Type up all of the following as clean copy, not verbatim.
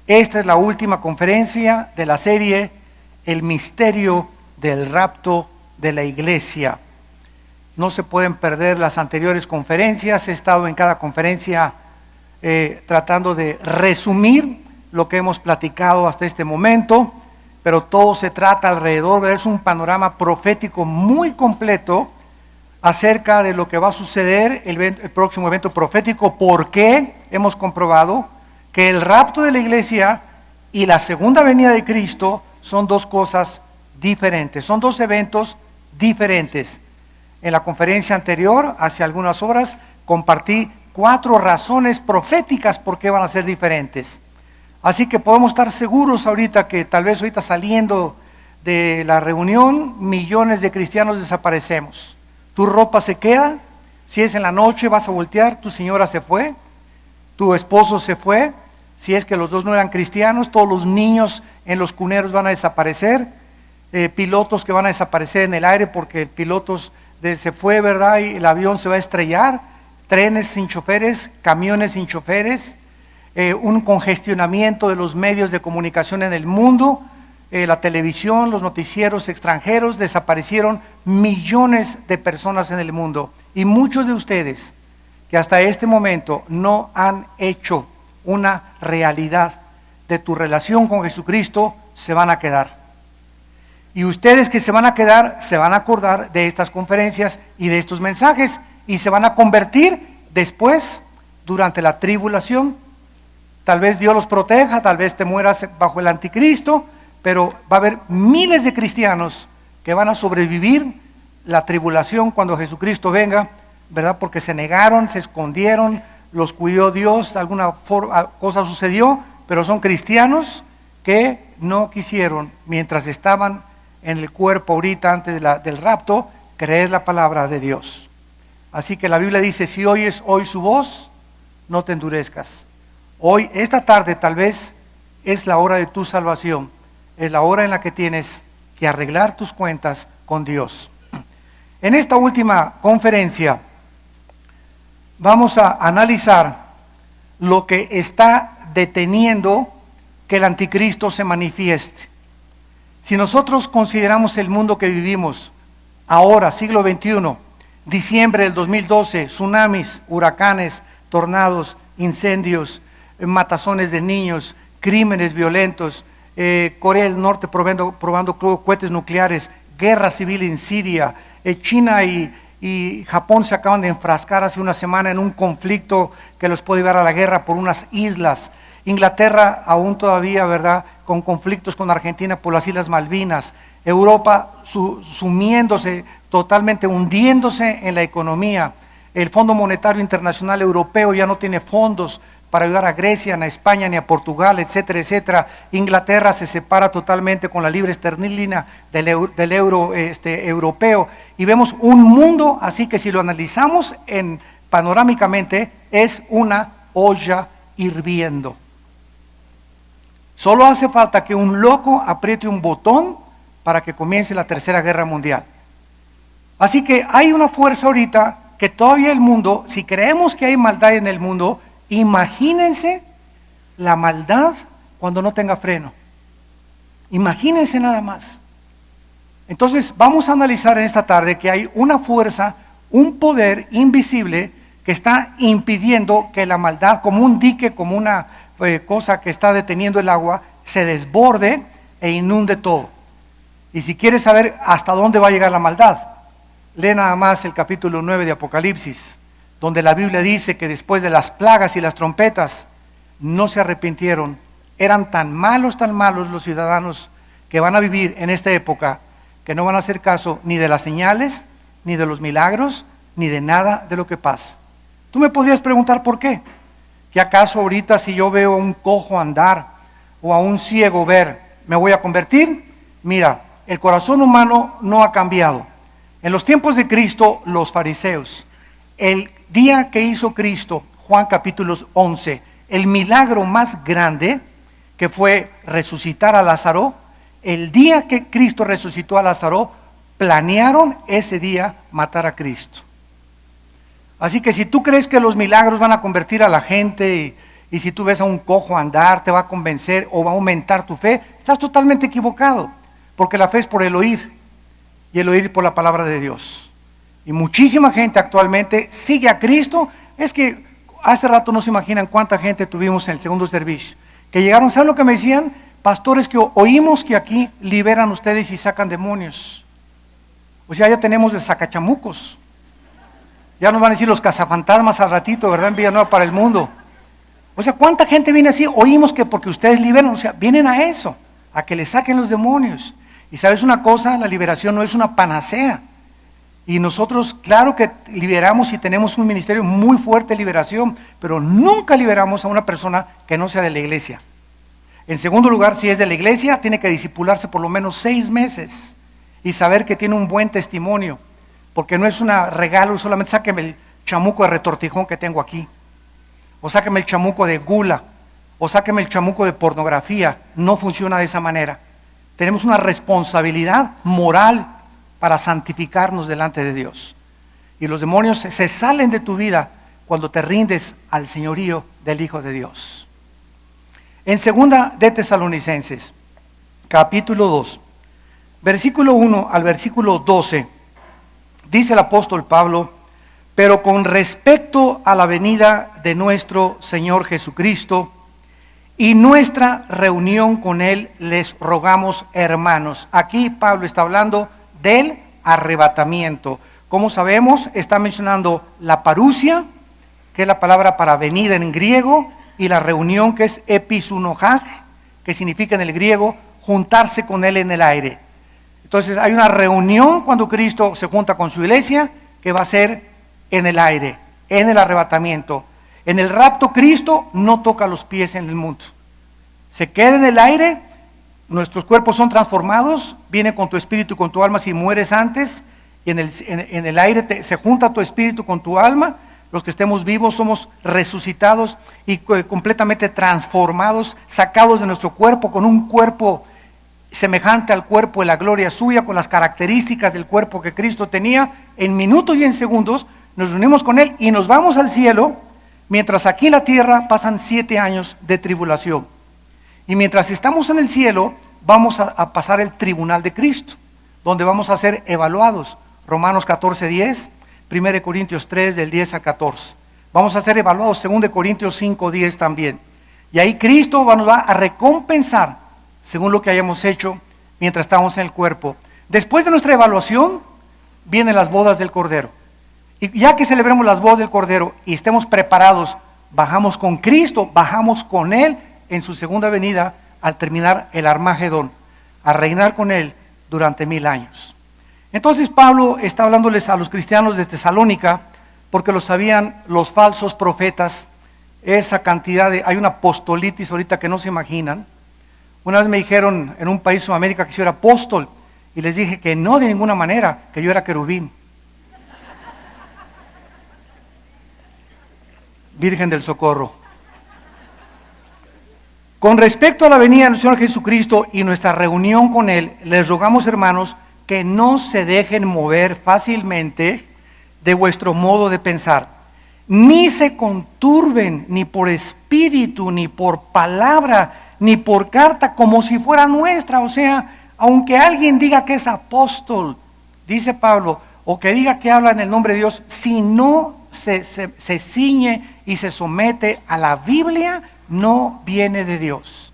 Esta es la última conferencia de la serie El misterio del rapto de la iglesia. No se pueden perder las anteriores conferencias. He estado en cada conferencia tratando de resumir lo que hemos platicado hasta este momento, pero todo se trata alrededor de un panorama profético muy completo acerca de lo que va a suceder el próximo evento profético, porque hemos comprobado que el rapto de la iglesia y la segunda venida de Cristo son dos cosas diferentes, son dos eventos diferentes. En la conferencia anterior, hace algunas horas, compartí 4 razones proféticas por qué van a ser diferentes. Así que podemos estar seguros ahorita que tal vez ahorita saliendo de la reunión, millones de cristianos desaparecemos. Tu ropa se queda, si es en la noche vas a voltear, tu señora se fue, tu esposo se fue, si es que los dos no eran cristianos, todos los niños en los cuneros van a desaparecer, pilotos que van a desaparecer en el aire porque el piloto se fue, ¿verdad? Y el avión se va a estrellar, trenes sin choferes, camiones sin choferes, un congestionamiento de los medios de comunicación en el mundo, la televisión, los noticieros extranjeros, desaparecieron millones de personas en el mundo, y muchos de ustedes que hasta este momento no han hecho una realidad de tu relación con Jesucristo se van a quedar. Y ustedes que se van a quedar se van a acordar de estas conferencias y de estos mensajes y se van a convertir después durante la tribulación. Tal vez Dios los proteja, tal vez te mueras bajo el anticristo, pero va a haber miles de cristianos que van a sobrevivir la tribulación cuando Jesucristo venga, ¿verdad? Porque se negaron, se escondieron, los cuidó Dios, alguna cosa sucedió, pero son cristianos que no quisieron, mientras estaban en el cuerpo ahorita antes del rapto, creer la palabra de Dios. Así que la Biblia dice, si oyes hoy su voz, no te endurezcas. Hoy, esta tarde tal vez es la hora de tu salvación, es la hora en la que tienes que arreglar tus cuentas con Dios. En esta última conferencia vamos a analizar lo que está deteniendo que el anticristo se manifieste. Si nosotros consideramos el mundo que vivimos ahora, siglo XXI, diciembre del 2012, tsunamis, huracanes, tornados, incendios, matazones de niños, crímenes violentos, Corea del Norte probando cohetes nucleares, guerra civil en Siria, China y Japón se acaban de enfrascar hace una semana en un conflicto que los puede llevar a la guerra por unas islas. Inglaterra aún todavía, ¿verdad?, con conflictos con Argentina por las Islas Malvinas. Europa sumiéndose, totalmente hundiéndose en la economía. El Fondo Monetario Internacional Europeo ya no tiene fondos para ayudar a Grecia, ni a España, ni a Portugal, etcétera, etcétera. Inglaterra se separa totalmente con la libra esterlina del euro europeo. Y vemos un mundo así que si lo analizamos panorámicamente, es una olla hirviendo. Solo hace falta que un loco apriete un botón para que comience la Tercera Guerra Mundial. Así que hay una fuerza ahorita que todavía el mundo, si creemos que hay maldad en el mundo, imagínense la maldad cuando no tenga freno. Imagínense nada más. Entonces vamos a analizar en esta tarde que hay una fuerza, un poder invisible que está impidiendo que la maldad, como un dique, como una cosa que está deteniendo el agua, se desborde e inunde todo. Y si quieres saber hasta dónde va a llegar la maldad, lee nada más el capítulo 9 de Apocalipsis, donde la Biblia dice que después de las plagas y las trompetas no se arrepintieron. Eran tan malos los ciudadanos que van a vivir en esta época que no van a hacer caso ni de las señales, ni de los milagros, ni de nada de lo que pasa. Tú me podrías preguntar por qué. ¿Que acaso ahorita si yo veo a un cojo andar o a un ciego ver, me voy a convertir? Mira, el corazón humano no ha cambiado. En los tiempos de Cristo, los fariseos, el día que hizo Cristo, Juan capítulo 11, el milagro más grande que fue resucitar a Lázaro, el día que Cristo resucitó a Lázaro, planearon ese día matar a Cristo. Así que si tú crees que los milagros van a convertir a la gente y si tú ves a un cojo andar, te va a convencer o va a aumentar tu fe, estás totalmente equivocado, porque la fe es por el oír, y el oír por la palabra de Dios. Y muchísima gente actualmente sigue a Cristo. Es que hace rato no se imaginan cuánta gente tuvimos en el segundo servicio, que llegaron, ¿saben lo que me decían? Pastores, que oímos que aquí liberan ustedes y sacan demonios. O sea, ya tenemos de sacachamucos. Ya nos van a decir los cazafantasmas al ratito, ¿verdad? En Villanueva para el mundo. O sea, ¿cuánta gente viene así? Oímos que porque ustedes liberan, o sea, vienen a eso, a que les saquen los demonios. Y sabes una cosa, la liberación no es una panacea. Y nosotros, claro que liberamos y tenemos un ministerio muy fuerte de liberación, pero nunca liberamos a una persona que no sea de la iglesia. En segundo lugar, si es de la iglesia, tiene que discipularse por lo menos 6 meses y saber que tiene un buen testimonio. Porque no es un regalo, solamente sáqueme el chamuco de retortijón que tengo aquí, o sáqueme el chamuco de gula, o sáqueme el chamuco de pornografía. No funciona de esa manera. Tenemos una responsabilidad moral para santificarnos delante de Dios. Y los demonios se salen de tu vida cuando te rindes al señorío del Hijo de Dios. En segunda de Tesalonicenses, capítulo 2, versículo 1 al versículo 12, dice el apóstol Pablo: pero con respecto a la venida de nuestro Señor Jesucristo y nuestra reunión con Él, les rogamos, hermanos. Aquí Pablo está hablando del arrebatamiento. Como sabemos, está mencionando la parusia, que es la palabra para venida en griego, y la reunión, que es episunojag, que significa en el griego juntarse con Él en el aire. Entonces hay una reunión cuando Cristo se junta con su iglesia, que va a ser en el aire, en el arrebatamiento. En el rapto, Cristo no toca los pies en el mundo. Se queda en el aire, nuestros cuerpos son transformados, viene con tu espíritu y con tu alma si mueres antes, y en el aire se junta tu espíritu con tu alma. Los que estemos vivos somos resucitados y completamente transformados, sacados de nuestro cuerpo, con un cuerpo semejante al cuerpo de la gloria suya, con las características del cuerpo que Cristo tenía. En minutos y en segundos nos reunimos con Él y nos vamos al cielo, mientras aquí en la tierra pasan 7 años de tribulación. Y mientras estamos en el cielo, vamos a pasar el tribunal de Cristo, donde vamos a ser evaluados. Romanos 14:10, 1 Corintios 3, del 10 al 14. Vamos a ser evaluados, 2 Corintios 5:10 también. Y ahí Cristo nos va a recompensar según lo que hayamos hecho mientras estamos en el cuerpo. Después de nuestra evaluación, vienen las bodas del Cordero. Y ya que celebremos las bodas del Cordero y estemos preparados, bajamos con Cristo, bajamos con Él en su segunda venida al terminar el Armagedón, a reinar con Él durante 1000 años. Entonces Pablo está hablándoles a los cristianos de Tesalónica, porque lo sabían los falsos profetas, esa cantidad hay una apostolitis ahorita que no se imaginan. Una vez me dijeron en un país de Sudamérica que yo era apóstol, y les dije que no, de ninguna manera, que yo era querubín. Virgen del Socorro. Con respecto a la venida del Señor Jesucristo y nuestra reunión con Él, les rogamos, hermanos, que no se dejen mover fácilmente de vuestro modo de pensar, ni se conturben ni por espíritu, ni por palabra, ni por carta, como si fuera nuestra. O sea, aunque alguien diga que es apóstol, dice Pablo, o que diga que habla en el nombre de Dios, si no se ciñe y se somete a la Biblia, no viene de Dios.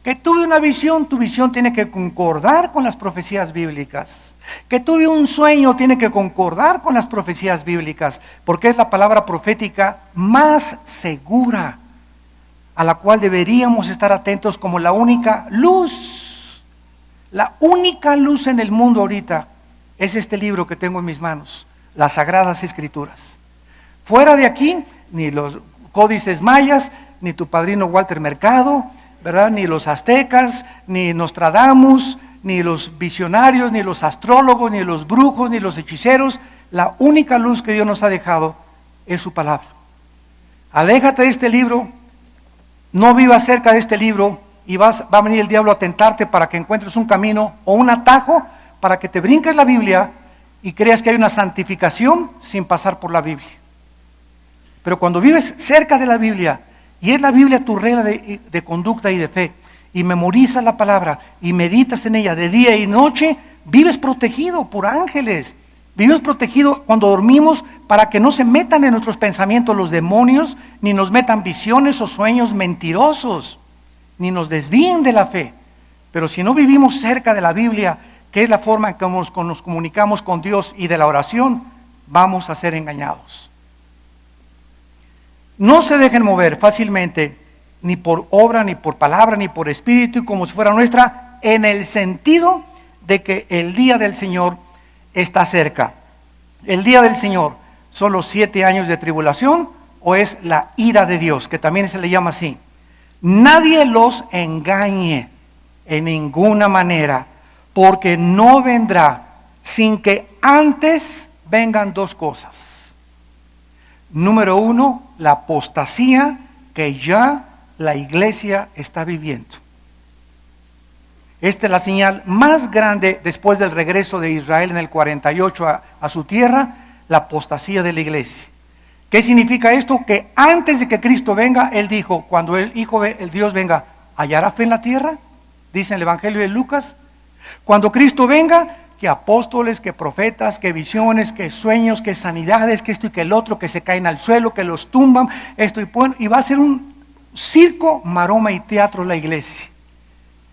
Que tuve una visión, tu visión tiene que concordar con las profecías bíblicas. Que tuve un sueño, tiene que concordar con las profecías bíblicas, porque es la palabra profética más segura, a la cual deberíamos estar atentos como la única luz. La única luz en el mundo ahorita es este libro que tengo en mis manos, las Sagradas Escrituras. Fuera de aquí, ni los códices mayas, ni tu padrino Walter Mercado, ¿verdad? Ni los aztecas, ni Nostradamus, ni los visionarios, ni los astrólogos, ni los brujos, ni los hechiceros. La única luz que Dios nos ha dejado es su palabra. Aléjate de este libro, no vivas cerca de este libro, y va a venir el diablo a tentarte para que encuentres un camino o un atajo para que te brinques la Biblia y creas que hay una santificación sin pasar por la Biblia. Pero cuando vives cerca de la Biblia y es la Biblia tu regla de conducta y de fe, y memorizas la palabra y meditas en ella de día y noche, vives protegido por ángeles. Vivimos protegidos cuando dormimos para que no se metan en nuestros pensamientos los demonios, ni nos metan visiones o sueños mentirosos, ni nos desvíen de la fe. Pero si no vivimos cerca de la Biblia, que es la forma en que nos comunicamos con Dios y de la oración, vamos a ser engañados. No se dejen mover fácilmente, ni por obra, ni por palabra, ni por espíritu, como si fuera nuestra, en el sentido de que el día del Señor está cerca. El día del Señor son los 7 años de tribulación, o es la ira de Dios, que también se le llama así. Nadie los engañe en ninguna manera, porque no vendrá sin que antes vengan 2 cosas. Número 1, la apostasía que ya la iglesia está viviendo. Esta es la señal más grande después del regreso de Israel en el 48 a su tierra, la apostasía de la iglesia. ¿Qué significa esto? Que antes de que Cristo venga, Él dijo, cuando el Dios venga, ¿hallará fe en la tierra? Dice en el Evangelio de Lucas. Cuando Cristo venga, que apóstoles, que profetas, que visiones, que sueños, que sanidades, que esto y que el otro, que se caen al suelo, que los tumban, esto y va a ser un circo, maroma y teatro la iglesia.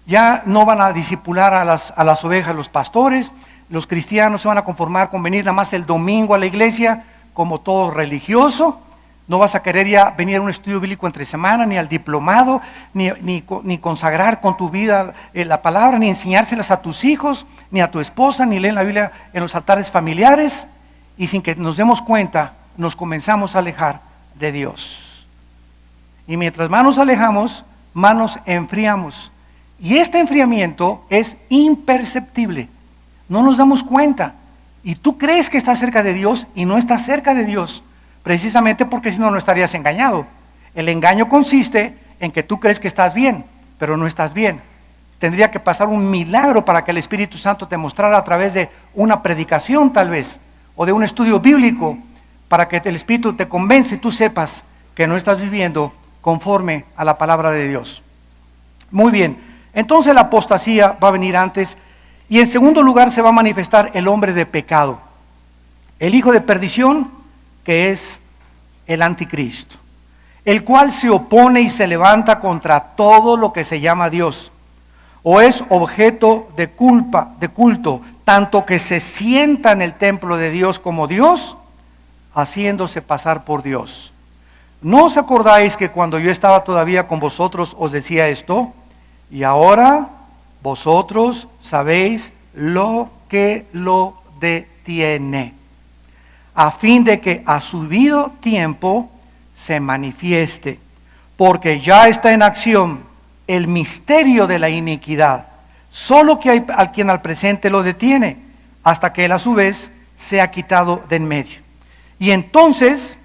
Ya no van a discipular a las ovejas los pastores, los cristianos se van a conformar con venir nada más el domingo a la iglesia como todo religioso. No vas a querer ya venir a un estudio bíblico entre semana, ni al diplomado, ni consagrar con tu vida la palabra, ni enseñárselas a tus hijos, ni a tu esposa, ni leer la Biblia en los altares familiares. Y sin que nos demos cuenta, nos comenzamos a alejar de Dios. Y mientras más nos alejamos, más nos enfriamos. Y este enfriamiento es imperceptible. No nos damos cuenta. Y tú crees que estás cerca de Dios y no estás cerca de Dios. Precisamente porque si no, no estarías engañado. El engaño consiste en que tú crees que estás bien, pero no estás bien. Tendría que pasar un milagro para que el Espíritu Santo te mostrara a través de una predicación tal vez, o de un estudio bíblico, para que el Espíritu te convence y tú sepas que no estás viviendo conforme a la palabra de Dios. Muy bien, entonces la apostasía va a venir antes, y en segundo lugar se va a manifestar el hombre de pecado, el hijo de perdición, que es el anticristo, el cual se opone y se levanta contra todo lo que se llama Dios, o es objeto de culto, tanto que se sienta en el templo de Dios como Dios, haciéndose pasar por Dios. ¿No os acordáis que cuando yo estaba todavía con vosotros os decía esto? Y ahora vosotros sabéis lo que lo detiene, a fin de que a su debido tiempo se manifieste, porque ya está en acción el misterio de la iniquidad, solo que hay quien al presente lo detiene, hasta que él a su vez sea quitado de en medio. Y entonces,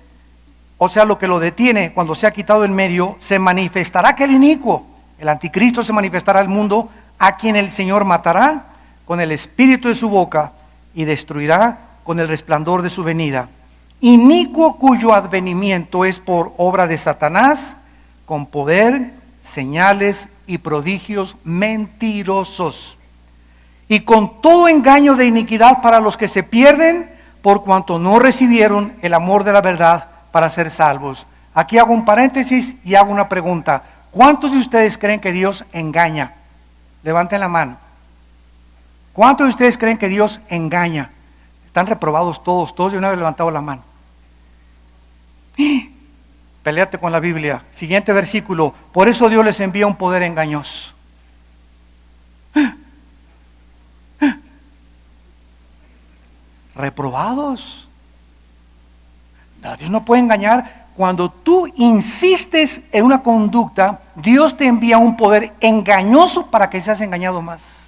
o sea, lo que lo detiene, cuando sea quitado de en medio, se manifestará aquel inicuo, el anticristo se manifestará al mundo, a quien el Señor matará con el espíritu de su boca y destruirá con el resplandor de su venida. Inicuo cuyo advenimiento es por obra de Satanás, con poder, señales y prodigios mentirosos, y con todo engaño de iniquidad para los que se pierden, por cuanto no recibieron el amor de la verdad para ser salvos. Aquí hago un paréntesis y hago una pregunta. ¿Cuántos de ustedes creen que Dios engaña? Levanten la mano. ¿Cuántos de ustedes creen que Dios engaña? Están reprobados todos de una vez levantado la mano. Peleate con la Biblia. Siguiente versículo. Por eso Dios les envía un poder engañoso. Reprobados. No, Dios no puede engañar. Cuando tú insistes en una conducta, Dios te envía un poder engañoso para que seas engañado más.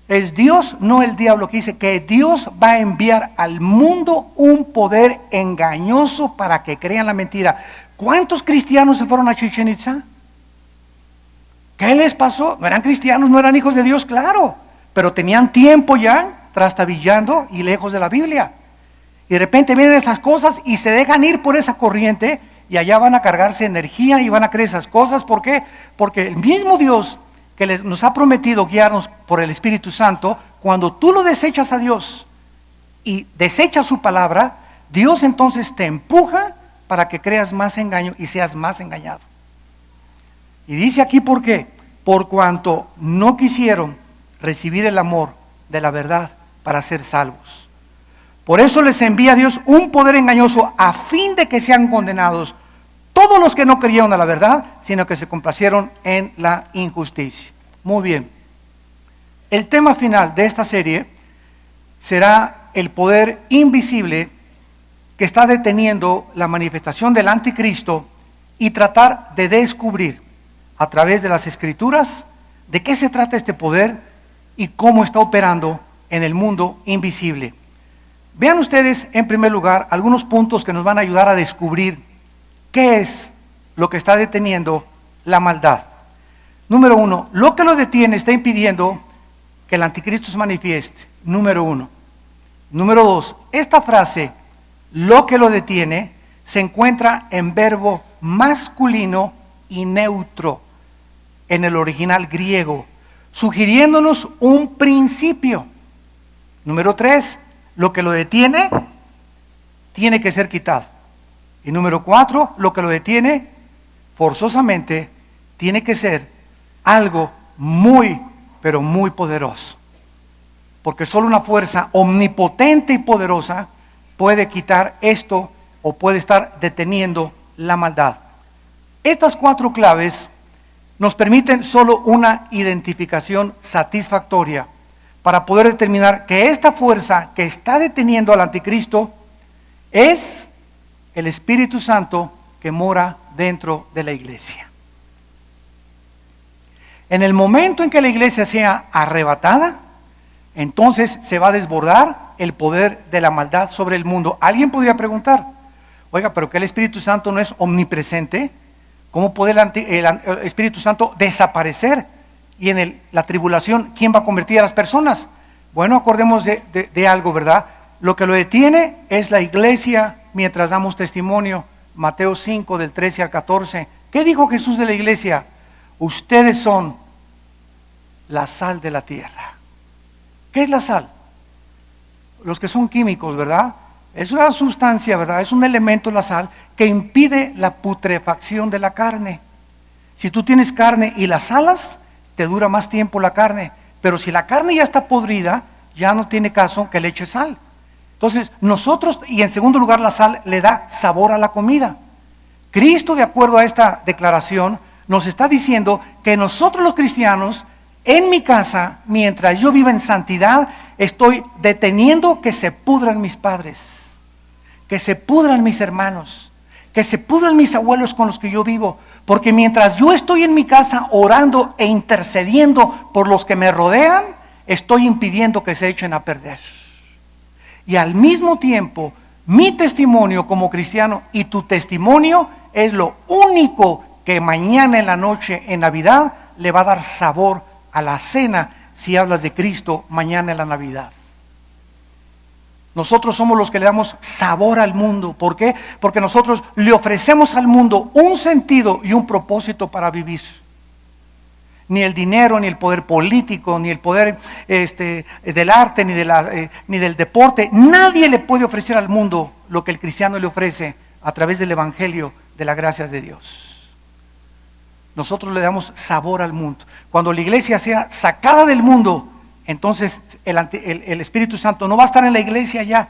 Es Dios, no el diablo, que dice que Dios va a enviar al mundo un poder engañoso para que crean la mentira. ¿Cuántos cristianos se fueron a Chichén Itzá? ¿Qué les pasó? ¿No eran cristianos, no eran hijos de Dios? Claro, pero tenían tiempo ya trastabillando y lejos de la Biblia. Y de repente vienen esas cosas y se dejan ir por esa corriente y allá van a cargarse energía y van a creer esas cosas. ¿Por qué? Porque el mismo Dios que nos ha prometido guiarnos por el Espíritu Santo, cuando tú lo desechas a Dios y desechas su palabra, Dios entonces te empuja para que creas más engaño y seas más engañado. Y dice aquí por qué: por cuanto no quisieron recibir el amor de la verdad para ser salvos. Por eso les envía Dios un poder engañoso a fin de que sean condenados todos los que no creyeron a la verdad, sino que se complacieron en la injusticia. Muy bien. El tema final de esta serie será el poder invisible que está deteniendo la manifestación del anticristo y tratar de descubrir a través de las escrituras de qué se trata este poder y cómo está operando en el mundo invisible. Vean ustedes en primer lugar algunos puntos que nos van a ayudar a descubrir qué es lo que está deteniendo la maldad. Número 1, lo que lo detiene está impidiendo que el anticristo se manifieste. Número 1. Número 2, esta frase, lo que lo detiene, se encuentra en verbo masculino y neutro en el original griego, sugiriéndonos un principio. Número 3, lo que lo detiene tiene que ser quitado. Y número 4, lo que lo detiene forzosamente tiene que ser algo muy, pero muy poderoso. Porque solo una fuerza omnipotente y poderosa puede quitar esto o puede estar deteniendo la maldad. Estas 4 claves nos permiten solo una identificación satisfactoria para poder determinar que esta fuerza que está deteniendo al anticristo es el Espíritu Santo que mora dentro de la iglesia. En el momento en que la iglesia sea arrebatada, entonces se va a desbordar el poder de la maldad sobre el mundo. Alguien podría preguntar: oiga, pero que el Espíritu Santo no es omnipresente, ¿cómo puede el Espíritu Santo desaparecer? Y en la tribulación, ¿quién va a convertir a las personas? Bueno, acordemos de algo, ¿verdad? Lo que lo detiene es la iglesia mientras damos testimonio. Mateo 5, del 13 al 14. ¿Qué dijo Jesús de la iglesia? Ustedes son la sal de la tierra. ¿Qué es la sal? Los que son químicos, ¿verdad? Es una sustancia, ¿verdad? Es un elemento, la sal, que impide la putrefacción de la carne. Si tú tienes carne y la salas, te dura más tiempo la carne. Pero si la carne ya está podrida, ya no tiene caso que le eches sal. Entonces, nosotros, y en segundo lugar, la sal le da sabor a la comida. Cristo, de acuerdo a esta declaración, nos está diciendo que nosotros los cristianos, en mi casa, mientras yo viva en santidad, estoy deteniendo que se pudran mis padres, que se pudran mis hermanos, que se pudran mis abuelos con los que yo vivo. Porque mientras yo estoy en mi casa orando e intercediendo por los que me rodean, estoy impidiendo que se echen a perder. Y al mismo tiempo, mi testimonio como cristiano y tu testimonio es lo único que mañana en la noche, en Navidad, le va a dar sabor a la cena si hablas de Cristo mañana en la Navidad. Nosotros somos los que le damos sabor al mundo. ¿Por qué? Porque nosotros le ofrecemos al mundo un sentido y un propósito para vivir. Ni el dinero, ni el poder político, ni el poder del arte, ni del deporte. Nadie le puede ofrecer al mundo lo que el cristiano le ofrece a través del evangelio de la gracia de Dios. Nosotros le damos sabor al mundo. Cuando la iglesia sea sacada del mundo, entonces el Espíritu Santo no va a estar en la iglesia ya.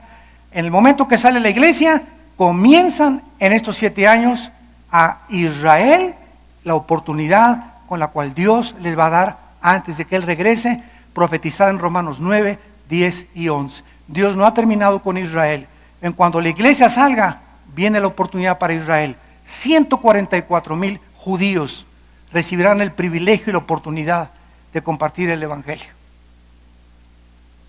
En el momento que sale la iglesia, comienzan en estos 7 años a Israel la oportunidad con la cual Dios les va a dar antes de que Él regrese, profetizada en Romanos 9, 10 y 11. Dios no ha terminado con Israel. En cuanto la iglesia salga, viene la oportunidad para Israel. 144,000 judíos recibirán el privilegio y la oportunidad de compartir el evangelio.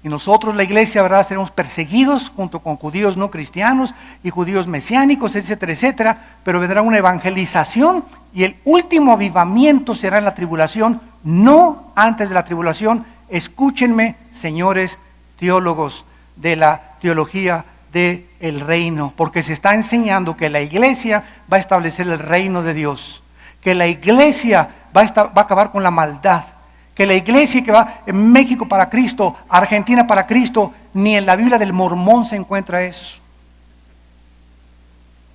Y nosotros, la iglesia, ¿verdad?, seremos perseguidos junto con judíos no cristianos y judíos mesiánicos, etcétera, etcétera. Pero vendrá una evangelización y el último avivamiento será en la tribulación, no antes de la tribulación. Escúchenme, señores teólogos de la teología del reino, porque se está enseñando que la iglesia va a establecer el reino de Dios, que la iglesia va a acabar con la maldad, que la iglesia que va en México para Cristo, Argentina para Cristo, ni en la Biblia del Mormón se encuentra eso.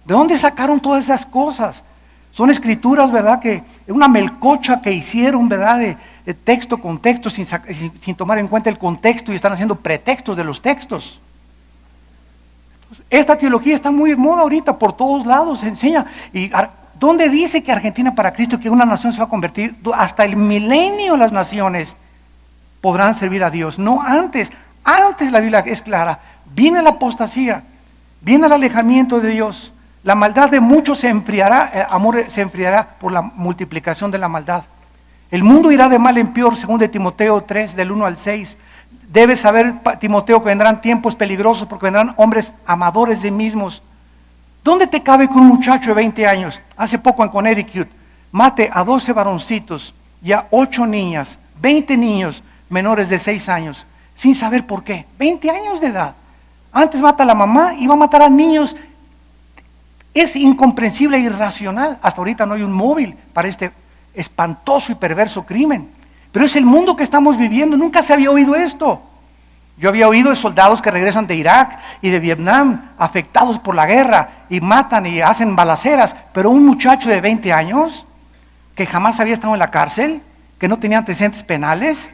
¿De dónde sacaron todas esas cosas? Son escrituras, ¿verdad? Que es una melcocha que hicieron, ¿verdad? De texto con texto sin tomar en cuenta el contexto, y están haciendo pretextos de los textos. Esta teología está muy de moda ahorita, por todos lados se enseña. ¿Y dónde dice que Argentina para Cristo, que una nación se va a convertir? Hasta el milenio las naciones podrán servir a Dios, no antes. Antes la Biblia es clara, viene la apostasía, viene el alejamiento de Dios. La maldad de muchos se enfriará, el amor se enfriará por la multiplicación de la maldad. El mundo irá de mal en peor, según de Timoteo 3, del 1 al 6. Debes saber, Timoteo, que vendrán tiempos peligrosos, porque vendrán hombres amadores de mismos. ¿Dónde te cabe que un muchacho de 20 años, hace poco en Connecticut, mate a 12 varoncitos y a 8 niñas, 20 niños menores de 6 años, sin saber por qué? 20 años de edad. Antes mata a la mamá y va a matar a niños. Es incomprensible e irracional. Hasta ahorita no hay un móvil para este espantoso y perverso crimen. Pero es el mundo que estamos viviendo. Nunca se había oído esto. Yo había oído de soldados que regresan de Irak y de Vietnam, afectados por la guerra, y matan y hacen balaceras. Pero un muchacho de 20 años, que jamás había estado en la cárcel, que no tenía antecedentes penales,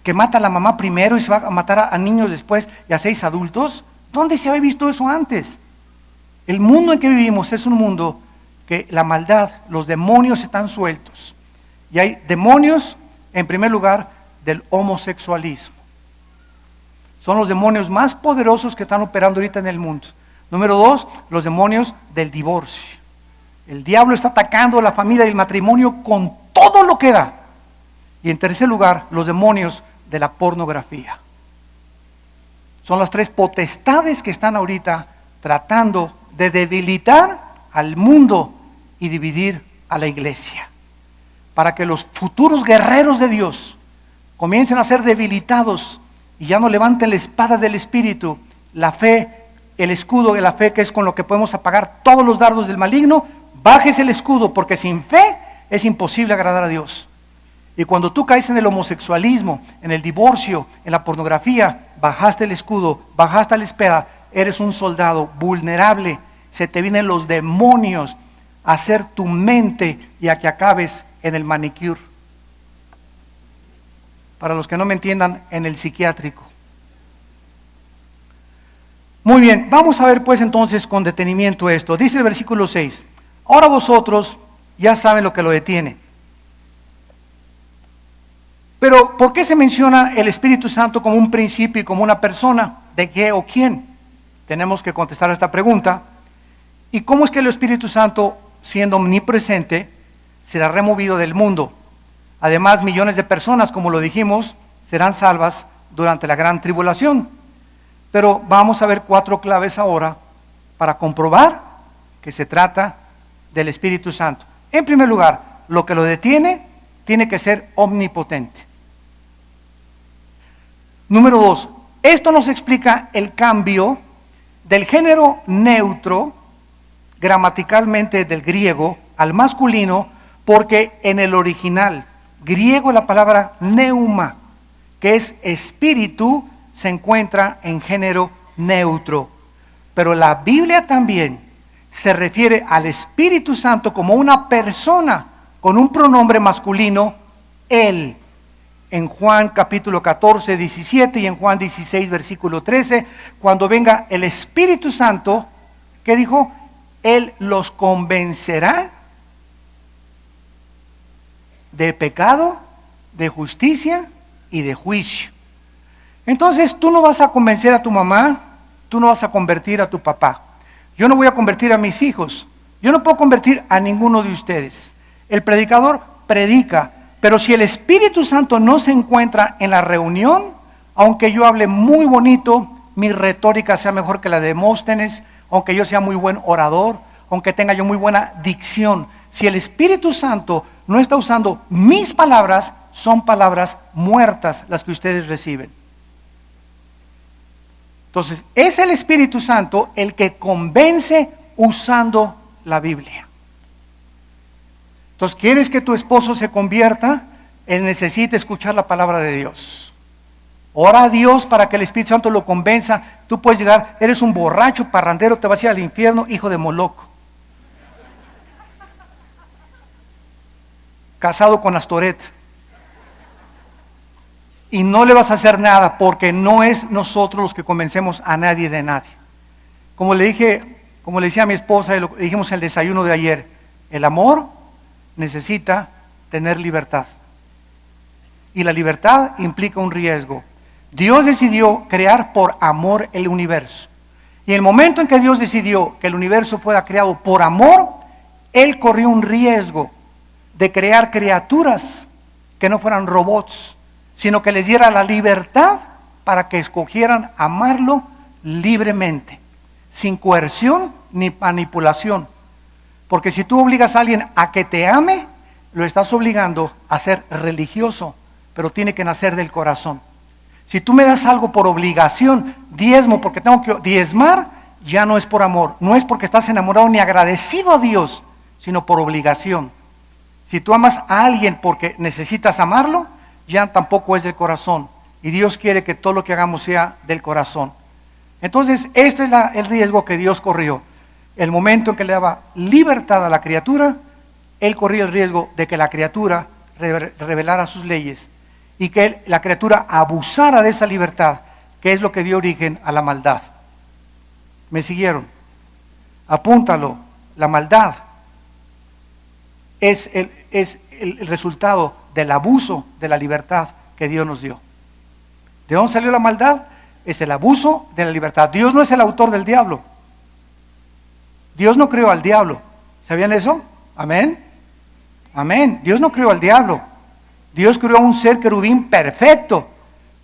que mata a la mamá primero y se va a matar a niños después y a 6 adultos. ¿Dónde se había visto eso antes? El mundo en que vivimos es un mundo que la maldad, los demonios están sueltos. Y hay demonios, en primer lugar, del homosexualismo. Son los demonios más poderosos que están operando ahorita en el mundo. Número 2, los demonios del divorcio. El diablo está atacando a la familia y el matrimonio con todo lo que da. Y en tercer lugar, los demonios de la pornografía. Son las 3 potestades que están ahorita tratando de debilitar al mundo y dividir a la iglesia, para que los futuros guerreros de Dios comiencen a ser debilitados y ya no levanten la espada del Espíritu, la fe, el escudo de la fe, que es con lo que podemos apagar todos los dardos del maligno. Bajes el escudo, porque sin fe es imposible agradar a Dios. Y cuando tú caes en el homosexualismo, en el divorcio, en la pornografía, bajaste el escudo, bajaste la espada. Eres un soldado vulnerable, se te vienen los demonios a hacer tu mente y a que acabes en el manicure. Para los que no me entiendan, en el psiquiátrico. Muy bien, vamos a ver pues entonces con detenimiento esto. Dice el versículo 6, ahora vosotros ya saben lo que lo detiene. Pero ¿por qué se menciona el Espíritu Santo como un principio y como una persona? ¿De qué o quién? Tenemos que contestar a esta pregunta. ¿Y cómo es que el Espíritu Santo, siendo omnipresente, será removido del mundo? Además, millones de personas, como lo dijimos, serán salvas durante la gran tribulación. Pero vamos a ver 4 claves ahora para comprobar que se trata del Espíritu Santo. En primer lugar, lo que lo detiene tiene que ser omnipotente. Número 2, esto nos explica el cambio del género neutro, gramaticalmente del griego, al masculino, porque en el original griego la palabra neuma, que es espíritu, se encuentra en género neutro. Pero la Biblia también se refiere al Espíritu Santo como una persona con un pronombre masculino, él. En Juan capítulo 14, 17 y en Juan 16, versículo 13, cuando venga el Espíritu Santo, ¿qué dijo? Él los convencerá de pecado, de justicia y de juicio. Entonces tú no vas a convencer a tu mamá, tú no vas a convertir a tu papá. Yo no voy a convertir a mis hijos, yo no puedo convertir a ninguno de ustedes. El predicador predica, pero si el Espíritu Santo no se encuentra en la reunión, aunque yo hable muy bonito, mi retórica sea mejor que la de Demóstenes, aunque yo sea muy buen orador, aunque tenga yo muy buena dicción, si el Espíritu Santo no está usando mis palabras, son palabras muertas las que ustedes reciben. Entonces, es el Espíritu Santo el que convence usando la Biblia. Entonces, ¿quieres que tu esposo se convierta? Él necesita escuchar la palabra de Dios. Ora a Dios para que el Espíritu Santo lo convenza. Tú puedes llegar, eres un borracho, parrandero, te vas a ir al infierno, hijo de Moloch. Casado con Astoret. Y no le vas a hacer nada, porque no es nosotros los que convencemos a nadie de nadie. Como le decía a mi esposa, y lo dijimos en el desayuno de ayer, el amor necesita tener libertad. Y la libertad implica un riesgo. Dios decidió crear por amor el universo. Y en el momento en que Dios decidió que el universo fuera creado por amor, Él corrió un riesgo de crear criaturas que no fueran robots, sino que les diera la libertad para que escogieran amarlo libremente, sin coerción ni manipulación. Porque si tú obligas a alguien a que te ame, lo estás obligando a ser religioso, pero tiene que nacer del corazón. Si tú me das algo por obligación, diezmo porque tengo que diezmar, ya no es por amor, no es porque estás enamorado ni agradecido a Dios, sino por obligación. Si tú amas a alguien porque necesitas amarlo, ya tampoco es del corazón. Y Dios quiere que todo lo que hagamos sea del corazón. Entonces, este es el riesgo que Dios corrió. El momento en que le daba libertad a la criatura, Él corría el riesgo de que la criatura revelara sus leyes y que la criatura abusara de esa libertad, que es lo que dio origen a la maldad. ¿Me siguieron? Apúntalo. La maldad es el resultado del abuso de la libertad que Dios nos dio. ¿De dónde salió la maldad? Es el abuso de la libertad. Dios no es el autor del diablo. Dios no creó al diablo. ¿Sabían eso? Amén. Amén. Dios no creó al diablo. Dios creó a un ser querubín perfecto,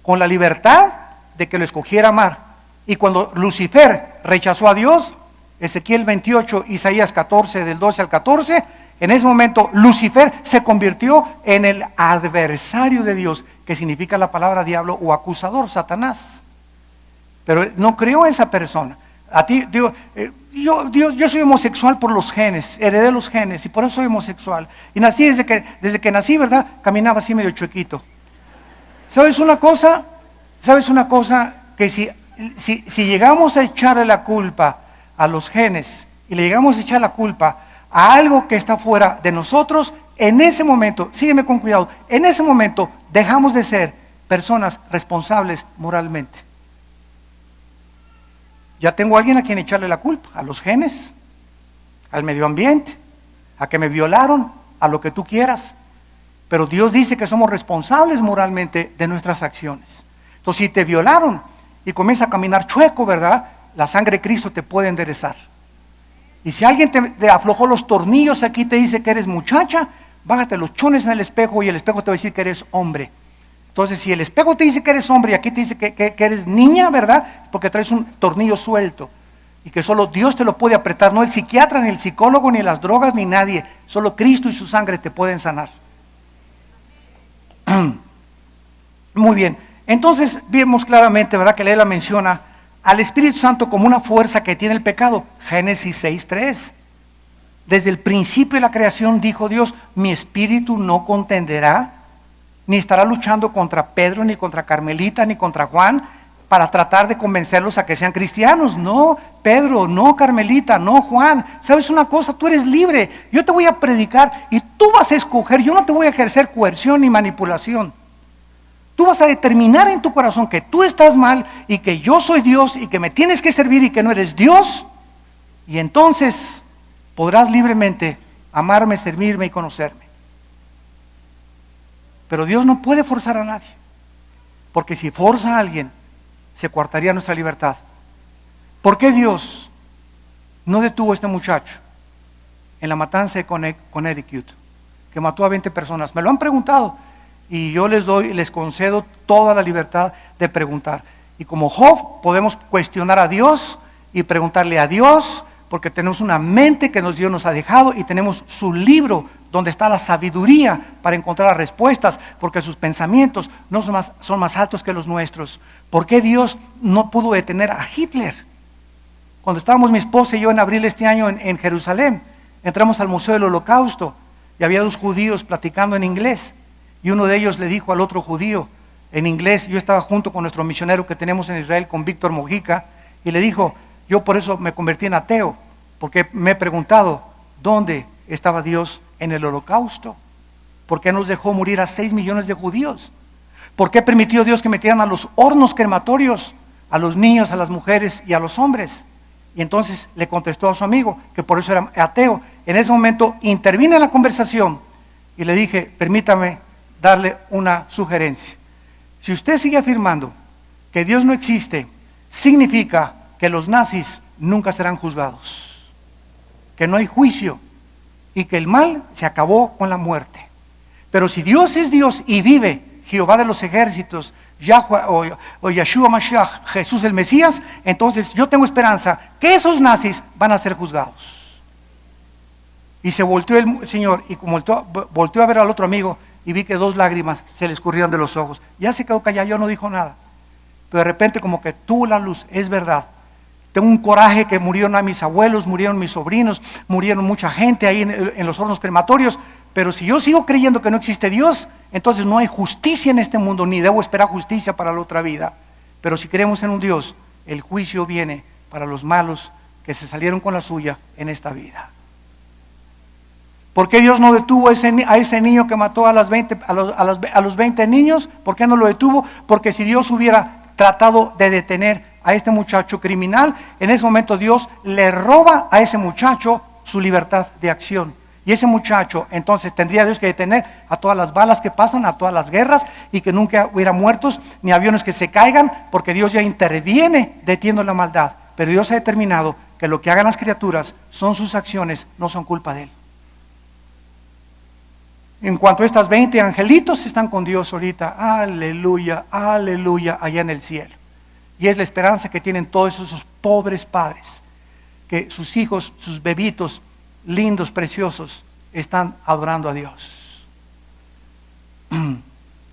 con la libertad de que lo escogiera amar. Y cuando Lucifer rechazó a Dios, Ezequiel 28, Isaías 14, del 12 al 14, en ese momento Lucifer se convirtió en el adversario de Dios, que significa la palabra diablo o acusador, Satanás. Pero no creó a esa persona. A ti, digo, yo soy homosexual por los genes, heredé los genes y por eso soy homosexual. Y nací desde que nací, ¿verdad? Caminaba así medio chuequito. ¿Sabes una cosa? Que si llegamos a echarle la culpa a los genes y le llegamos a echar la culpa a algo que está fuera de nosotros, en ese momento, sígueme con cuidado, en ese momento dejamos de ser personas responsables moralmente. Ya tengo a alguien a quien echarle la culpa, a los genes, al medio ambiente, a que me violaron, a lo que tú quieras. Pero Dios dice que somos responsables moralmente de nuestras acciones. Entonces, si te violaron y comienzas a caminar chueco, ¿verdad? La sangre de Cristo te puede enderezar. Y si alguien te aflojó los tornillos aquí, te dice que eres muchacha, bájate los chones en el espejo y el espejo te va a decir que eres hombre. Entonces, si el espejo te dice que eres hombre y aquí te dice que eres niña, ¿verdad? Porque traes un tornillo suelto y que solo Dios te lo puede apretar, no el psiquiatra, ni el psicólogo, ni las drogas, ni nadie. Solo Cristo y su sangre te pueden sanar. Muy bien. Entonces, vemos claramente, ¿verdad? Que la menciona al Espíritu Santo como una fuerza que tiene el pecado. Génesis 6:3. Desde el principio de la creación dijo Dios, mi espíritu no contenderá, ni estará luchando contra Pedro, ni contra Carmelita, ni contra Juan, para tratar de convencerlos a que sean cristianos. No, Pedro, no, Carmelita, no, Juan. ¿Sabes una cosa? Tú eres libre. Yo te voy a predicar y tú vas a escoger. Yo no te voy a ejercer coerción ni manipulación. Tú vas a determinar en tu corazón que tú estás mal y que yo soy Dios y que me tienes que servir y que no eres Dios. Y entonces podrás libremente amarme, servirme y conocerme. Pero Dios no puede forzar a nadie, porque si forza a alguien, se coartaría nuestra libertad. ¿Por qué Dios no detuvo a este muchacho en la matanza de Connecticut, que mató a 20 personas? Me lo han preguntado y yo les concedo toda la libertad de preguntar. Y como Job podemos cuestionar a Dios y preguntarle a Dios, porque tenemos una mente que Dios nos ha dejado y tenemos su libro donde está la sabiduría para encontrar las respuestas, porque sus pensamientos no son más altos que los nuestros. ¿Por qué Dios no pudo detener a Hitler? Cuando estábamos mi esposa y yo en abril de este año en Jerusalén, entramos al Museo del Holocausto y había dos judíos platicando en inglés, y uno de ellos le dijo al otro judío en inglés, yo estaba junto con nuestro misionero que tenemos en Israel, con Víctor Mojica, y le dijo, yo por eso me convertí en ateo, porque me he preguntado, ¿dónde estaba Dios en el Holocausto? ¿Por qué nos dejó morir a 6 millones de judíos? ¿Por qué permitió Dios que metieran a los hornos crematorios a los niños, a las mujeres y a los hombres? Y entonces le contestó a su amigo, que por eso era ateo. En ese momento intervine en la conversación y le dije, permítame darle una sugerencia. Si usted sigue afirmando que Dios no existe, significa que los nazis nunca serán juzgados, que no hay juicio y que el mal se acabó con la muerte. Pero si Dios es Dios y vive, Jehová de los ejércitos, Yahweh o Yeshua Mashiach, Jesús el Mesías, entonces yo tengo esperanza que esos nazis van a ser juzgados. Y se volteó el Señor y volteó a ver al otro amigo y vi que 2 lágrimas se le escurrieron de los ojos. Ya se quedó callado, no dijo nada. Pero de repente como que tuvo la luz, es verdad. Tengo un coraje que murieron a mis abuelos, murieron mis sobrinos, murieron mucha gente ahí en los hornos crematorios. Pero si yo sigo creyendo que no existe Dios, entonces no hay justicia en este mundo, ni debo esperar justicia para la otra vida. Pero si creemos en un Dios, el juicio viene para los malos que se salieron con la suya en esta vida. ¿Por qué Dios no detuvo a ese niño que mató a los 20 niños? ¿Por qué no lo detuvo? Porque si Dios hubiera tratado de detener a este muchacho criminal, en ese momento Dios le roba a ese muchacho su libertad de acción. Y ese muchacho entonces tendría Dios que detener a todas las balas que pasan, a todas las guerras, y que nunca hubiera muertos ni aviones que se caigan, porque Dios ya interviene detiendo la maldad. Pero Dios ha determinado que lo que hagan las criaturas son sus acciones, no son culpa de Él. En cuanto a estas 20 angelitos están con Dios ahorita, aleluya, aleluya, allá en el cielo. Y es la esperanza que tienen todos esos pobres padres, que sus hijos, sus bebitos lindos, preciosos, están adorando a Dios.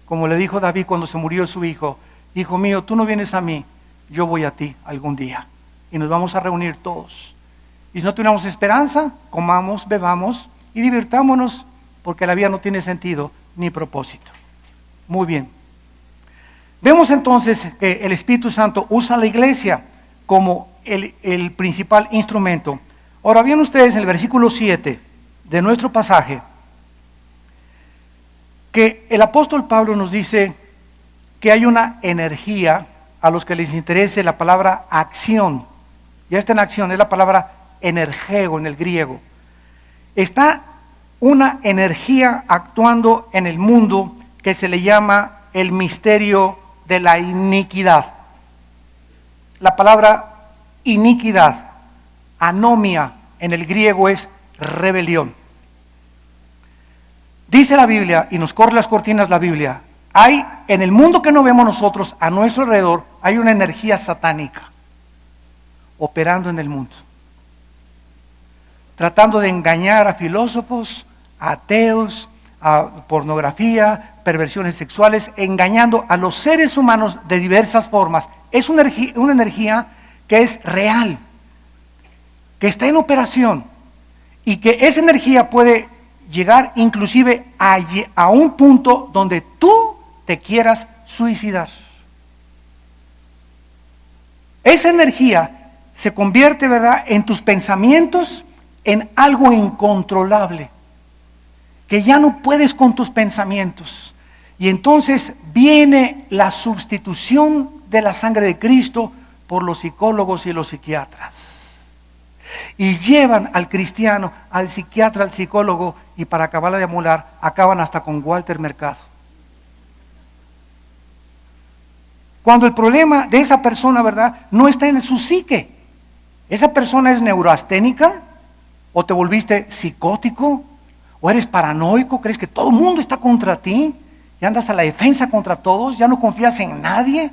Como le dijo David cuando se murió su hijo, hijo mío, tú no vienes a mí, yo voy a ti algún día. Y nos vamos a reunir todos. Y si no tenemos esperanza, comamos, bebamos y divirtámonos, porque la vida no tiene sentido ni propósito. Muy bien. Vemos entonces que el Espíritu Santo usa a la iglesia como el principal instrumento. Ahora bien, ustedes en el versículo 7 de nuestro pasaje, que el apóstol Pablo nos dice que hay una energía a los que les interese la palabra acción. Ya está en acción, es la palabra energeo en el griego. Está una energía actuando en el mundo que se le llama el misterio de la iniquidad. La palabra iniquidad, anomia, en el griego es rebelión. Dice la Biblia, y nos corre las cortinas la Biblia, hay en el mundo que no vemos nosotros, a nuestro alrededor, hay una energía satánica operando en el mundo, tratando de engañar a filósofos, a ateos, a pornografía, perversiones sexuales, engañando a los seres humanos de diversas formas. Es una energía que es real, que está en operación, y que esa energía puede llegar inclusive a un punto donde tú te quieras suicidar. Esa energía se convierte, ¿verdad?, en tus pensamientos en algo incontrolable, que ya no puedes con tus pensamientos. Y entonces viene la sustitución de la sangre de Cristo por los psicólogos y los psiquiatras. Y llevan al cristiano, al psiquiatra, al psicólogo, y para acabarla de amolar, acaban hasta con Walter Mercado. Cuando el problema de esa persona, ¿verdad?, no está en su psique. Esa persona es neuroasténica, o te volviste psicótico, o eres paranoico, crees que todo el mundo está contra ti, y andas a la defensa contra todos, ya no confías en nadie,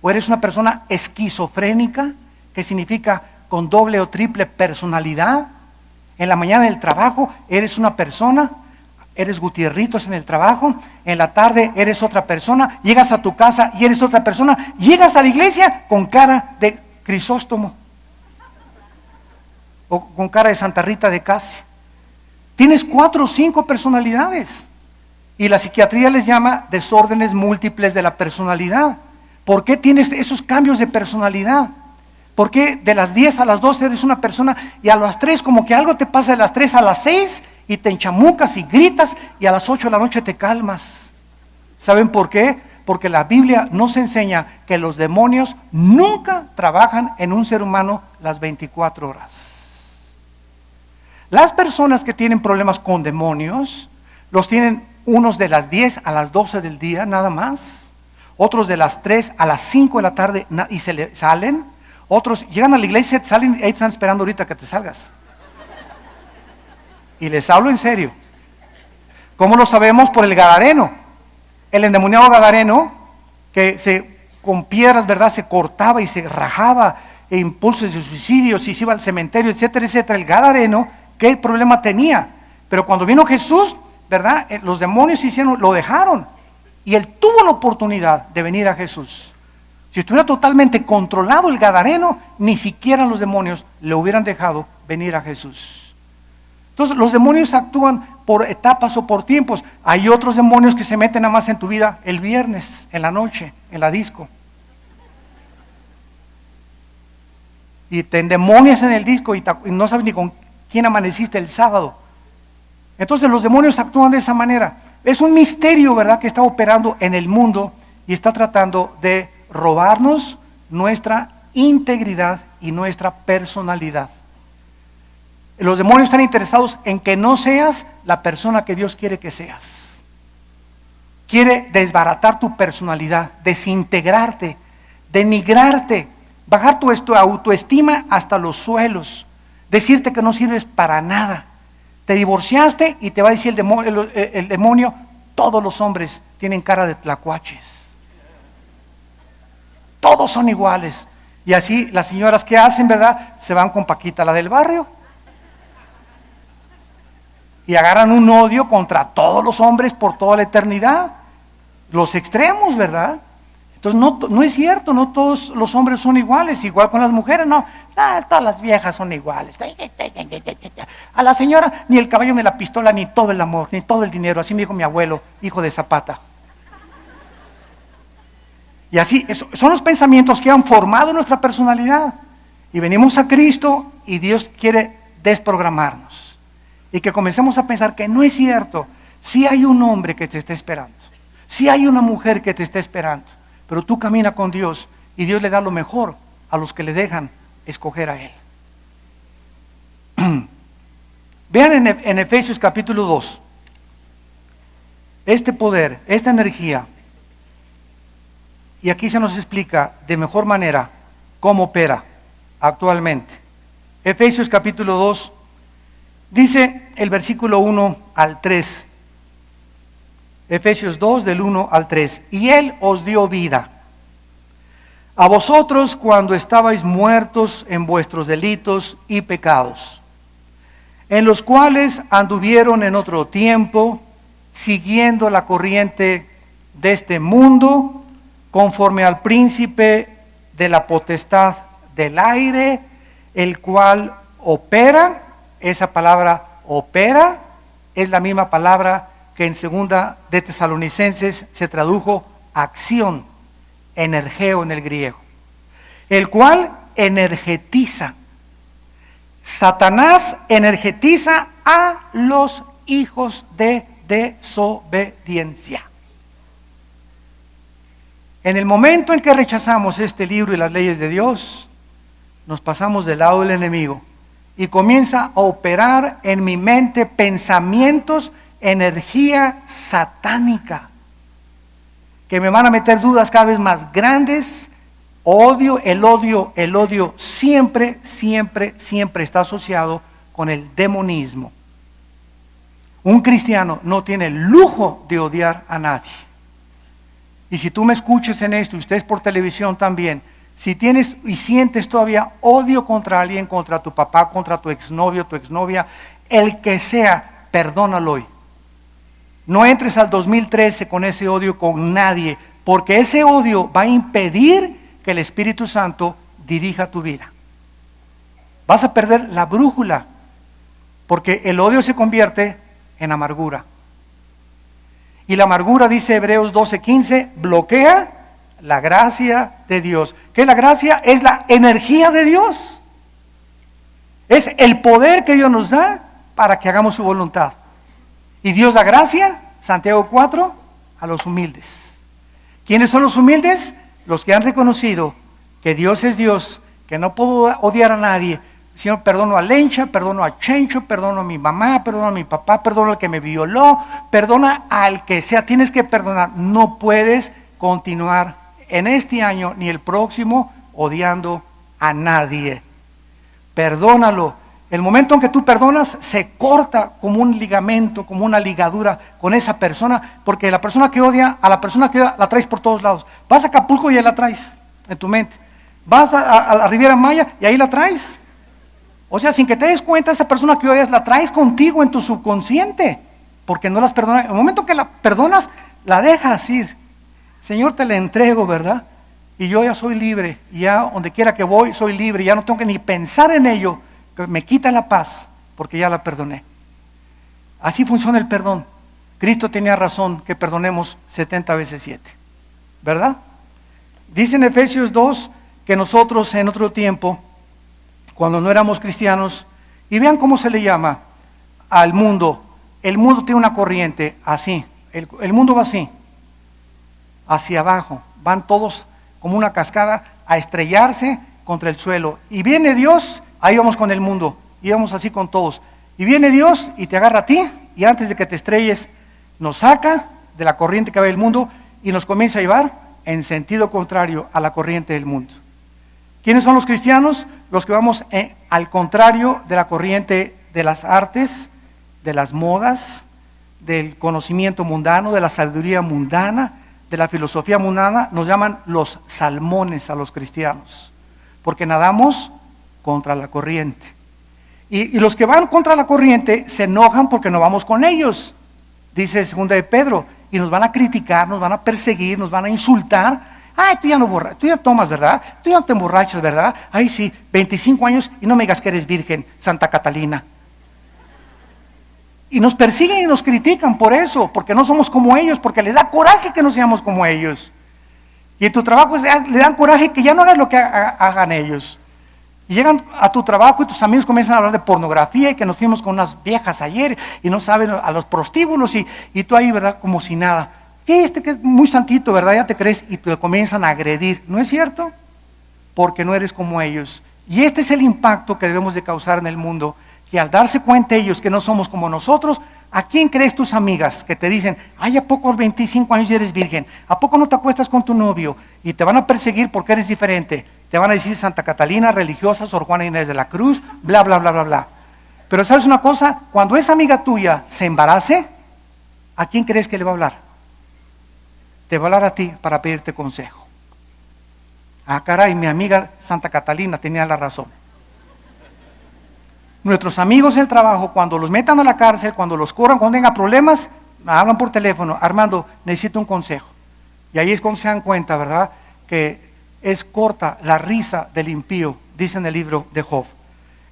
o eres una persona esquizofrénica, que significa con doble o triple personalidad. En la mañana del trabajo eres una persona, eres Gutierritos en el trabajo, en la tarde eres otra persona, llegas a tu casa y eres otra persona, llegas a la iglesia con cara de Crisóstomo o con cara de Santa Rita de Casi. Tienes 4 o 5 personalidades y la psiquiatría les llama desórdenes múltiples de la personalidad. ¿Por qué tienes esos cambios de personalidad? ¿Por qué de las 10 a las 12 eres una persona y a las 3 como que algo te pasa de las 3 a las 6 y te enchamucas y gritas y a las 8 de la noche te calmas? ¿Saben por qué? Porque la Biblia nos enseña que los demonios nunca trabajan en un ser humano las 24 horas. Las personas que tienen problemas con demonios, los tienen unos de las 10 a las 12 del día nada más, otros de las 3 a las 5 de la tarde y se salen, otros llegan a la iglesia, salen y están esperando ahorita que te salgas. Y les hablo en serio. ¿Cómo lo sabemos? Por el gadareno. El endemoniado gadareno, que con piedras, ¿verdad?, se cortaba y se rajaba, e impulsos de suicidio, si se iba al cementerio, etcétera, etcétera. El gadareno, ¿qué problema tenía? Pero cuando vino Jesús, ¿verdad?, los demonios lo dejaron. Y él tuvo la oportunidad de venir a Jesús. Si estuviera totalmente controlado el gadareno, ni siquiera los demonios le hubieran dejado venir a Jesús. Entonces los demonios actúan por etapas o por tiempos. Hay otros demonios que se meten nada más en tu vida el viernes, en la noche, en la disco. Y te endemonias en el disco y no sabes ni con quién amaneciste el sábado. Entonces los demonios actúan de esa manera. Es un misterio, ¿verdad?, que está operando en el mundo y está tratando de robarnos nuestra integridad y nuestra personalidad. Los demonios están interesados en que no seas la persona que Dios quiere que seas. Quiere desbaratar tu personalidad, desintegrarte, denigrarte, bajar tu autoestima hasta los suelos, decirte que no sirves para nada. Te divorciaste y te va a decir el demonio, todos los hombres tienen cara de tlacuaches. Todos son iguales. Y así las señoras que hacen, ¿verdad?, se van con Paquita, la del barrio. Y agarran un odio contra todos los hombres por toda la eternidad. Los extremos, ¿verdad? Entonces no es cierto, no todos los hombres son iguales, igual con las mujeres, no. Todas las viejas son iguales. A la señora ni el caballo, ni la pistola, ni todo el amor, ni todo el dinero. Así me dijo mi abuelo, hijo de Zapata. Y así, son los pensamientos que han formado nuestra personalidad. Y venimos a Cristo y Dios quiere desprogramarnos. Y que comencemos a pensar que no es cierto. Sí hay un hombre que te está esperando. Sí hay una mujer que te está esperando. Pero tú camina con Dios y Dios le da lo mejor a los que le dejan escoger a Él. Vean en Efesios capítulo 2. Este poder, esta energía. Y aquí se nos explica de mejor manera cómo opera actualmente. Efesios capítulo 2. Dice el versículo 1 al 3. Efesios 2 del 1 al 3. Y Él os dio vida a vosotros cuando estabais muertos en vuestros delitos y pecados, en los cuales anduvieron en otro tiempo, siguiendo la corriente de este mundo, conforme al príncipe de la potestad del aire, el cual opera. Esa palabra opera es la misma palabra que en 2 de Tesalonicenses se tradujo acción, energeo en el griego, el cual energetiza. Satanás energetiza a los hijos de desobediencia. En el momento en que rechazamos este libro y las leyes de Dios, nos pasamos del lado del enemigo y comienza a operar en mi mente pensamientos, energía satánica, que me van a meter dudas cada vez más grandes. El odio siempre está asociado con el demonismo. Un cristiano no tiene el lujo de odiar a nadie. Y si tú me escuchas en esto, y ustedes por televisión también, si tienes y sientes todavía odio contra alguien, contra tu papá, contra tu exnovio, tu exnovia, el que sea, perdónalo hoy. No entres al 2013 con ese odio con nadie, porque ese odio va a impedir que el Espíritu Santo dirija tu vida. Vas a perder la brújula, porque el odio se convierte en amargura. Y la amargura, dice Hebreos 12:15, bloquea la gracia de Dios. ¿Qué es la gracia? Es la energía de Dios. Es el poder que Dios nos da para que hagamos su voluntad. Y Dios da gracia, Santiago 4, a los humildes. ¿Quiénes son los humildes? Los que han reconocido que Dios es Dios, que no puedo odiar a nadie. Señor, perdono a Lencha, perdono a Chencho, perdono a mi mamá, perdono a mi papá, perdono al que me violó, perdona al que sea. Tienes que perdonar. No puedes continuar en este año ni el próximo odiando a nadie. Perdónalo. El momento en que tú perdonas se corta como un ligamento, como una ligadura con esa persona, porque la persona que odia, a la persona que odia la traes por todos lados. Vas a Acapulco y ahí la traes en tu mente. Vas a la Riviera Maya y ahí la traes. O sea, sin que te des cuenta, esa persona que odias la traes contigo en tu subconsciente, porque no las perdonas. En el momento que la perdonas, la dejas ir. Señor, te la entrego, ¿verdad? Y yo ya soy libre, y ya donde quiera que voy, soy libre, ya no tengo que ni pensar en ello, que me quita la paz, porque ya la perdoné. Así funciona el perdón. Cristo tenía razón que perdonemos 70 veces 7, ¿verdad? Dice en Efesios 2 que nosotros en otro tiempo, cuando no éramos cristianos, y vean cómo se le llama al mundo. El mundo tiene una corriente así, el mundo va así, hacia abajo, van todos como una cascada a estrellarse contra el suelo. Y viene Dios, ahí vamos con el mundo, y vamos así con todos. Y viene Dios y te agarra a ti, y antes de que te estrelles, nos saca de la corriente que va el mundo y nos comienza a llevar en sentido contrario a la corriente del mundo. ¿Quiénes son los cristianos? Los que vamos al contrario de la corriente de las artes, de las modas, del conocimiento mundano, de la sabiduría mundana, de la filosofía mundana. Nos llaman los salmones a los cristianos, porque nadamos contra la corriente. Y los que van contra la corriente se enojan porque no vamos con ellos, dice 2 de Pedro, y nos van a criticar, nos van a perseguir, nos van a insultar. Ay, tú ya tomas, ¿verdad? Tú ya no te emborrachas, ¿verdad? Ay, sí, 25 años y no me digas que eres virgen, Santa Catalina. Y nos persiguen y nos critican por eso, porque no somos como ellos, porque les da coraje que no seamos como ellos. Y en tu trabajo le dan coraje que ya no hagas lo que hagan ellos. Y llegan a tu trabajo y tus amigos comienzan a hablar de pornografía y que nos fuimos con unas viejas ayer y no saben a los prostíbulos y tú ahí, ¿verdad? Como si nada. Que es muy santito, ¿verdad? Ya te crees y te comienzan a agredir. ¿No es cierto? Porque no eres como ellos. Y este es el impacto que debemos de causar en el mundo, que al darse cuenta ellos que no somos como nosotros, ¿a quién crees tus amigas que te dicen, ay, ¿a poco a los 25 años ya eres virgen? ¿A poco no te acuestas con tu novio? Y te van a perseguir porque eres diferente. Te van a decir Santa Catalina, religiosa, Sor Juana Inés de la Cruz, bla, bla, bla, bla, bla. Pero ¿sabes una cosa? Cuando esa amiga tuya se embarace, ¿a quién crees que le va a hablar? Te va a hablar a ti para pedirte consejo. Ah, caray, mi amiga Santa Catalina tenía la razón. Nuestros amigos del trabajo, cuando los metan a la cárcel, cuando los corran, cuando tengan problemas, hablan por teléfono, Armando, necesito un consejo. Y ahí es cuando se dan cuenta, ¿verdad? Que es corta la risa del impío, dice en el libro de Job.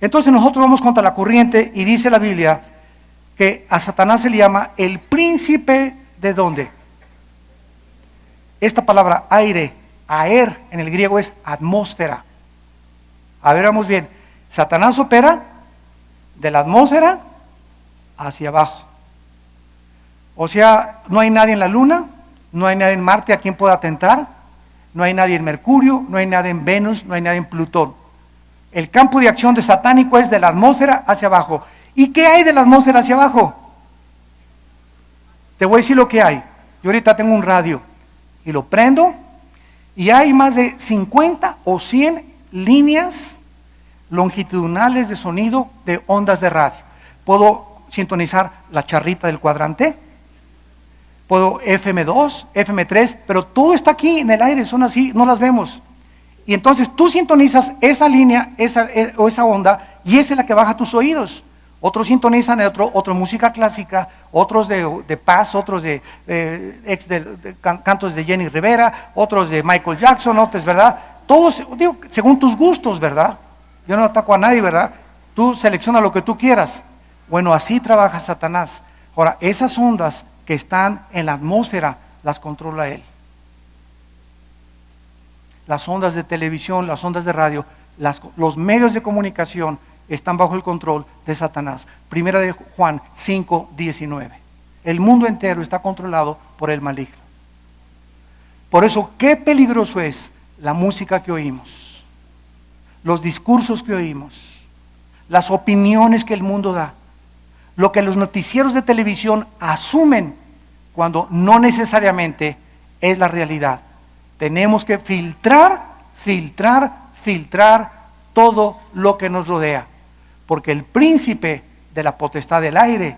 Entonces nosotros vamos contra la corriente y dice la Biblia que a Satanás se le llama el príncipe ¿de dónde? Esta palabra aire, aer en el griego es atmósfera. A ver, vamos bien. Satanás opera de la atmósfera hacia abajo. O sea, no hay nadie en la luna, no hay nadie en Marte a quien pueda atentar, no hay nadie en Mercurio, no hay nadie en Venus, no hay nadie en Plutón. El campo de acción de satánico es de la atmósfera hacia abajo. ¿Y qué hay de la atmósfera hacia abajo? Te voy a decir lo que hay. Yo ahorita tengo un radio y lo prendo y hay más de 50 o 100 líneas longitudinales de sonido de ondas de radio. Puedo sintonizar la charrita del cuadrante, puedo FM2, FM3, pero todo está aquí en el aire, son así, no las vemos. Y entonces tú sintonizas esa línea o esa onda y esa es la que baja a tus oídos. Otros sintonizan otro música clásica, otros de paz, otros de cantos de Jenny Rivera, otros de Michael Jackson, otros, ¿verdad? Todos, digo, según tus gustos, ¿verdad? Yo no ataco a nadie, ¿verdad? Tú selecciona lo que tú quieras. Bueno, así trabaja Satanás. Ahora, esas ondas que están en la atmósfera las controla él. Las ondas de televisión, las ondas de radio, los medios de comunicación están bajo el control de Satanás. Primera de Juan 5:19. El mundo entero está controlado por el maligno. Por eso, qué peligroso es la música que oímos, los discursos que oímos, las opiniones que el mundo da, lo que los noticieros de televisión asumen cuando no necesariamente es la realidad. Tenemos que filtrar todo lo que nos rodea, porque el príncipe de la potestad del aire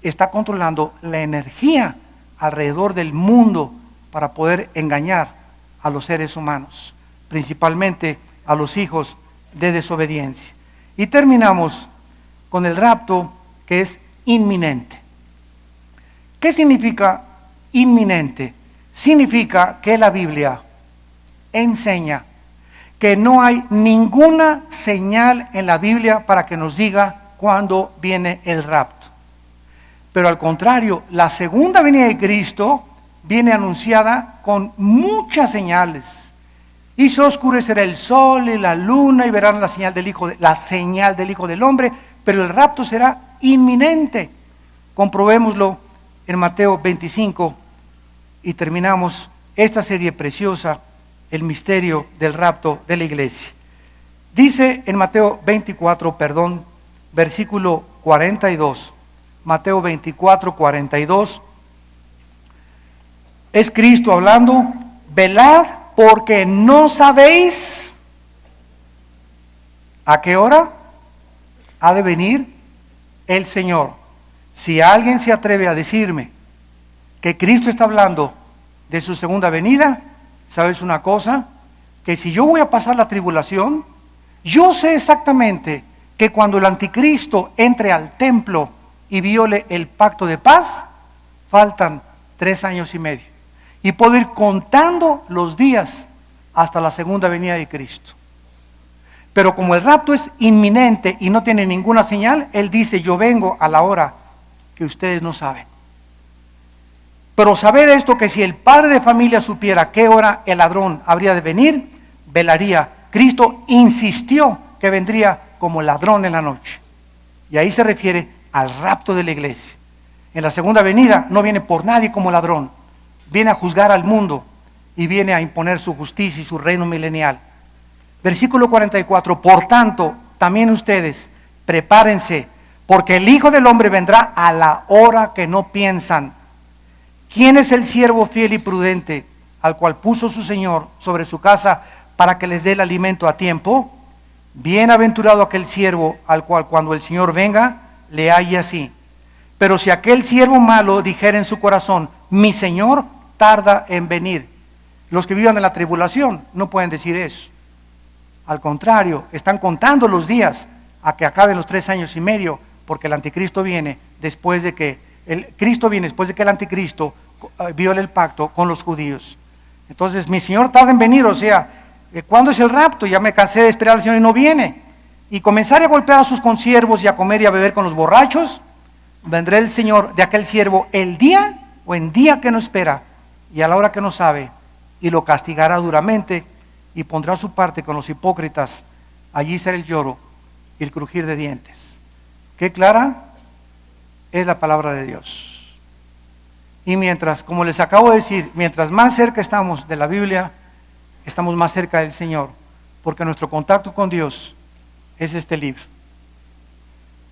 está controlando la energía alrededor del mundo para poder engañar a los seres humanos, principalmente a los hijos de desobediencia. Y terminamos con el rapto, que es inminente. ¿Qué significa inminente? Significa que la Biblia enseña que no hay ninguna señal en la Biblia para que nos diga cuándo viene el rapto. Pero al contrario, la segunda venida de Cristo viene anunciada con muchas señales. Y se oscurecerá el sol y la luna y verán la señal del Hijo del Hombre, pero el rapto será inminente. Comprobémoslo en Mateo 25 y terminamos esta serie preciosa, el misterio del rapto de la iglesia. Dice en Mateo 24, versículo 42, Mateo 24, 42, es Cristo hablando: velad porque no sabéis a qué hora ha de venir el Señor. Si alguien se atreve a decirme que Cristo está hablando de su segunda venida, ¿sabes una cosa? Que si yo voy a pasar la tribulación, yo sé exactamente que cuando el anticristo entre al templo y viole el pacto de paz, faltan 3 años y medio. Y puedo ir contando los días hasta la segunda venida de Cristo. Pero como el rapto es inminente y no tiene ninguna señal, Él dice: yo vengo a la hora que ustedes no saben. Pero sabed esto, que si el padre de familia supiera qué hora el ladrón habría de venir, velaría. Cristo insistió que vendría como ladrón en la noche. Y ahí se refiere al rapto de la iglesia. En la segunda venida no viene por nadie como ladrón. Viene a juzgar al mundo y viene a imponer su justicia y su reino milenial. Versículo 44, por tanto, también ustedes prepárense, porque el Hijo del Hombre vendrá a la hora que no piensan. ¿Quién es el siervo fiel y prudente al cual puso su Señor sobre su casa para que les dé el alimento a tiempo? Bienaventurado aquel siervo al cual cuando el Señor venga le halle así. Pero si aquel siervo malo dijera en su corazón: mi Señor tarda en venir. Los que vivan en la tribulación no pueden decir eso. Al contrario, están contando los días a que acaben los 3 años y medio, porque el anticristo viene después de que el anticristo viole el pacto con los judíos. Entonces, mi Señor tarda en venir, o sea, ¿cuándo es el rapto? Ya me cansé de esperar al Señor y no viene. Y comenzaré a golpear a sus consiervos y a comer y a beber con los borrachos. Vendrá el Señor de aquel siervo el día o en día que no espera y a la hora que no sabe, y lo castigará duramente y pondrá su parte con los hipócritas. Allí será el lloro y el crujir de dientes. ¿Qué clara es la palabra de Dios? Y mientras, como les acabo de decir, mientras más cerca estamos de la Biblia, estamos más cerca del Señor, porque nuestro contacto con Dios es este libro.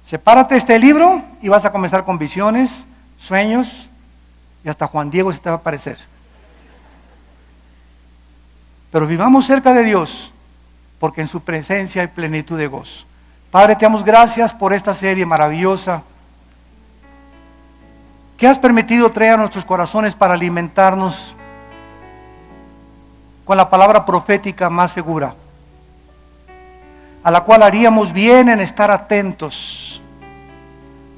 Sepárate este libro y vas a comenzar con visiones, sueños, y hasta Juan Diego se te va a aparecer. Pero vivamos cerca de Dios, porque en su presencia hay plenitud de gozo. Padre, te damos gracias por esta serie maravillosa que has permitido traer a nuestros corazones para alimentarnos con la palabra profética más segura, a la cual haríamos bien en estar atentos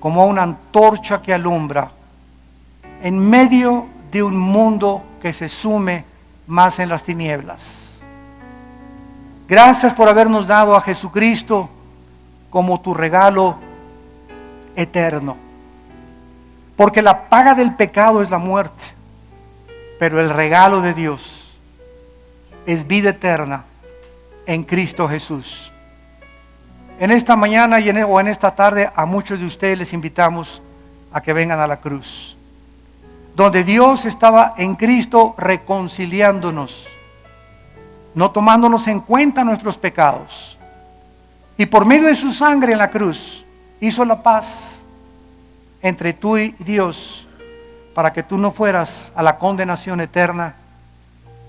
como una antorcha que alumbra en medio de un mundo que se sume más en las tinieblas. Gracias por habernos dado a Jesucristo como tu regalo eterno. Porque la paga del pecado es la muerte, pero el regalo de Dios es vida eterna en Cristo Jesús. En esta mañana o en esta tarde a muchos de ustedes les invitamos a que vengan a la cruz, donde Dios estaba en Cristo reconciliándonos, no tomándonos en cuenta nuestros pecados, y por medio de su sangre en la cruz hizo la paz entre tú y Dios, para que tú no fueras a la condenación eterna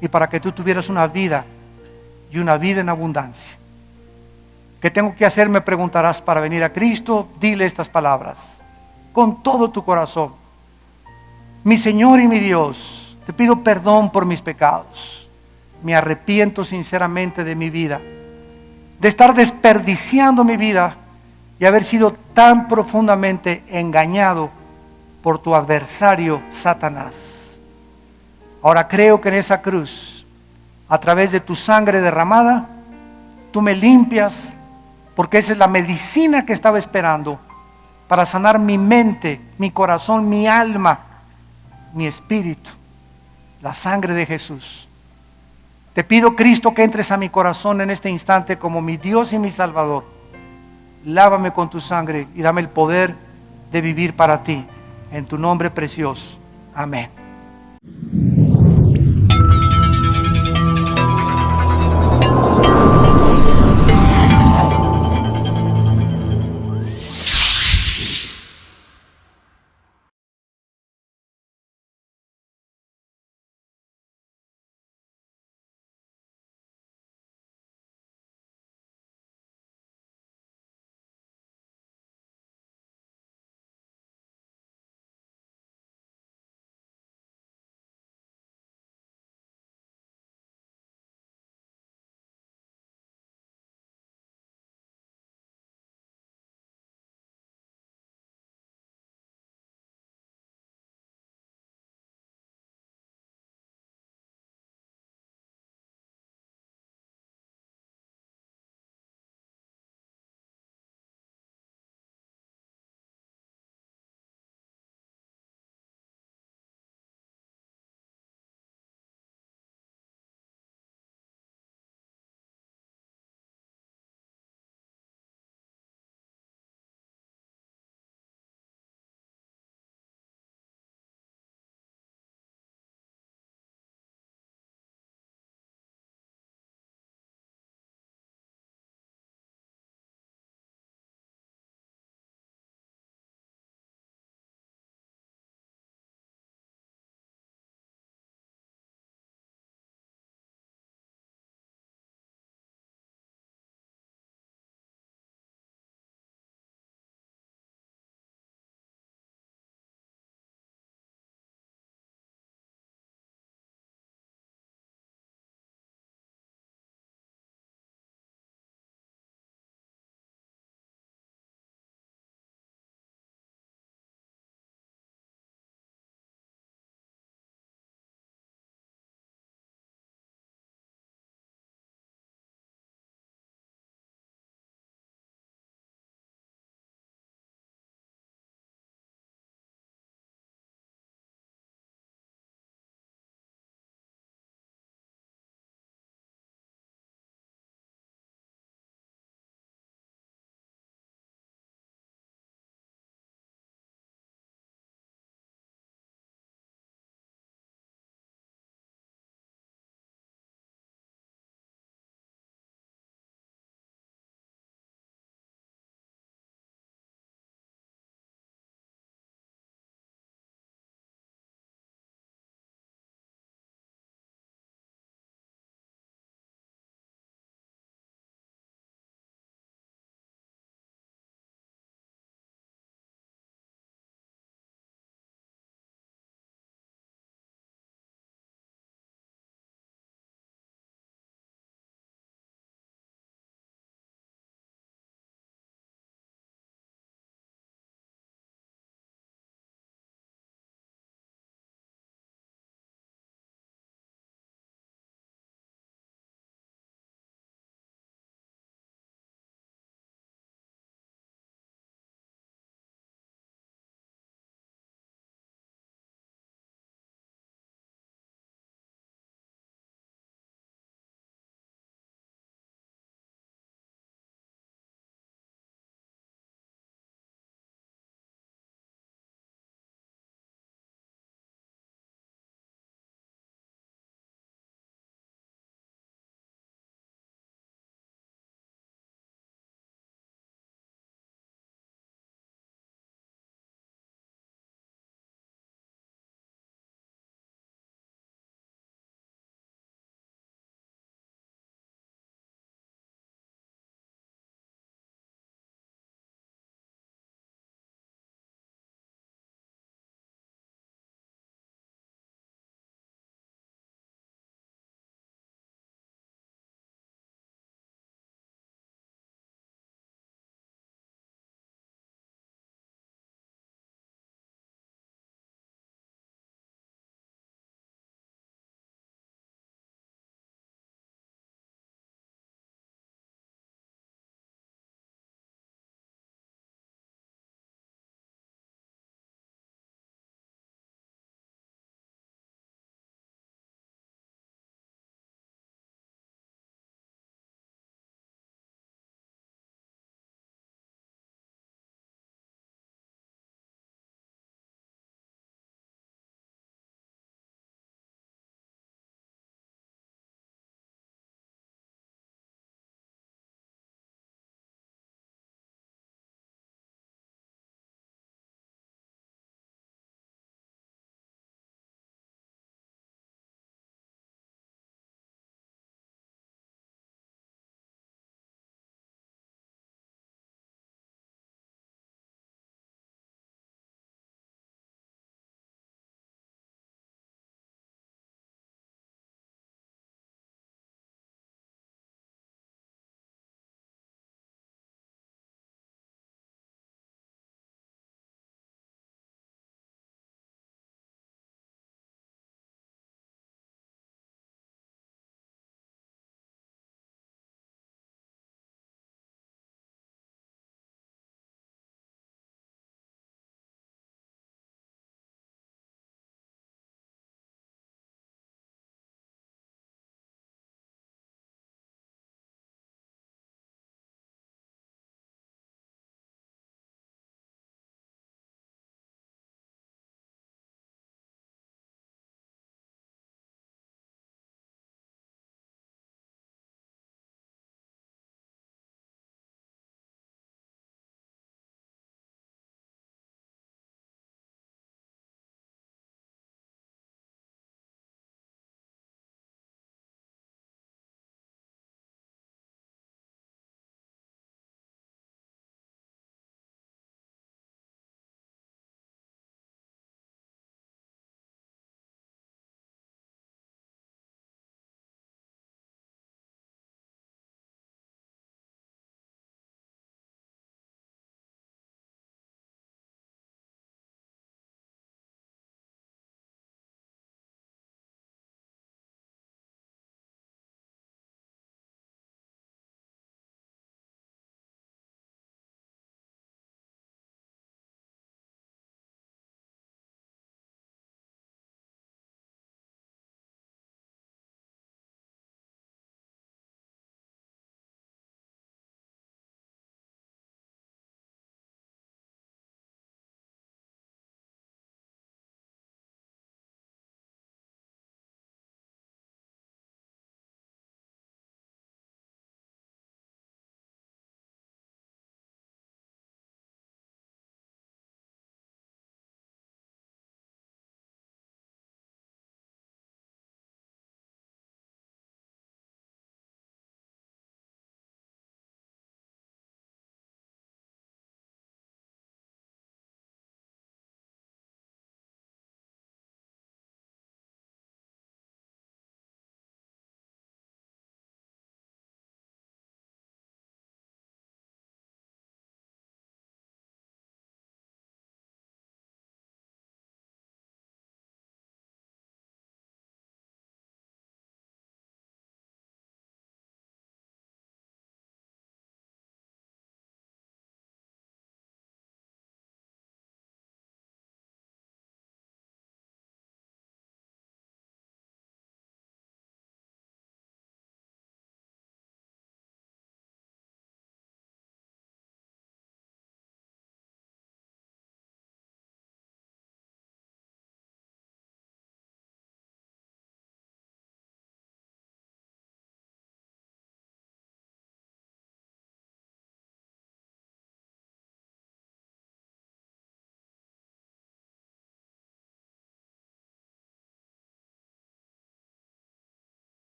y para que tú tuvieras una vida y una vida en abundancia. ¿Qué tengo que hacer? Me preguntarás. Para venir a Cristo, dile estas palabras con todo tu corazón: mi Señor y mi Dios, te pido perdón por mis pecados. Me arrepiento sinceramente de mi vida, de estar desperdiciando mi vida y haber sido tan profundamente engañado por tu adversario Satanás. Ahora creo que en esa cruz, a través de tu sangre derramada, tú me limpias, porque esa es la medicina que estaba esperando para sanar mi mente, mi corazón, mi alma, mi espíritu. La sangre de Jesús. Te pido, Cristo, que entres a mi corazón en este instante como mi Dios y mi Salvador. Lávame con tu sangre y dame el poder de vivir para ti. En tu nombre precioso. Amén.